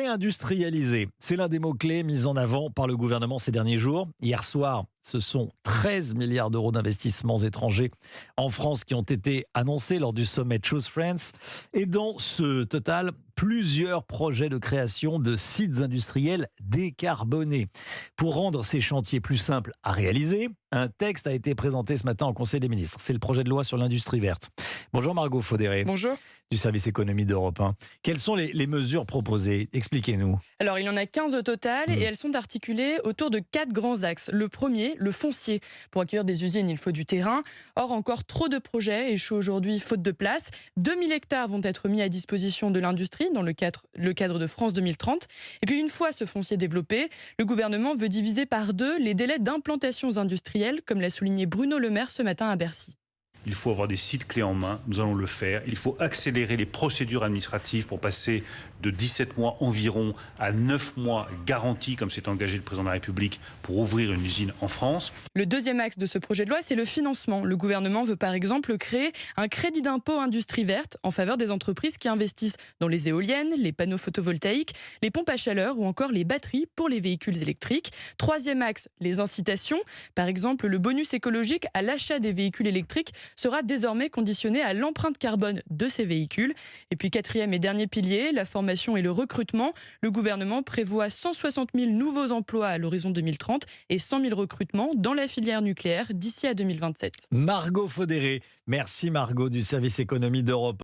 réindustrialiser, c'est l'un des mots-clés mis en avant par le gouvernement ces derniers jours. Hier soir, ce sont 13 milliards d'euros d'investissements étrangers en France qui ont été annoncés lors du sommet Choose France. Et dans ce total, plusieurs projets de création de sites industriels décarbonés. Pour rendre ces chantiers plus simples à réaliser, un texte a été présenté ce matin au Conseil des ministres. C'est le projet de loi sur l'industrie verte. Bonjour Margot Faudéré. Bonjour. Du service économie d'Europe 1. Quelles sont les mesures proposées? Expliquez-nous. Alors, il y en a 15 au total et elles sont articulées autour de 4 grands axes. Le premier, le foncier. Pour accueillir des usines, il faut du terrain. Or, encore trop de projets échouent aujourd'hui faute de place. 2000 hectares vont être mis à disposition de l'industrie dans le cadre de France 2030. Et puis, une fois ce foncier développé, le gouvernement veut diviser par 2 les délais d'implantations industrielles, comme l'a souligné Bruno Le Maire ce matin à Bercy. Il faut avoir des sites clés en main, nous allons le faire. Il faut accélérer les procédures administratives pour passer de 17 mois environ à 9 mois garantis, comme s'est engagé le président de la République, pour ouvrir une usine en France. Le deuxième axe de ce projet de loi, c'est le financement. Le gouvernement veut par exemple créer un crédit d'impôt industrie verte en faveur des entreprises qui investissent dans les éoliennes, les panneaux photovoltaïques, les pompes à chaleur ou encore les batteries pour les véhicules électriques. Troisième axe, les incitations. Par exemple, le bonus écologique à l'achat des véhicules électriques sera désormais conditionné à l'empreinte carbone de ces véhicules. Et puis quatrième et dernier pilier, la formation et le recrutement. Le gouvernement prévoit 160 000 nouveaux emplois à l'horizon 2030 et 100 000 recrutements dans la filière nucléaire d'ici à 2027. Margot Faudéré. Merci Margot du service économie d'Europe.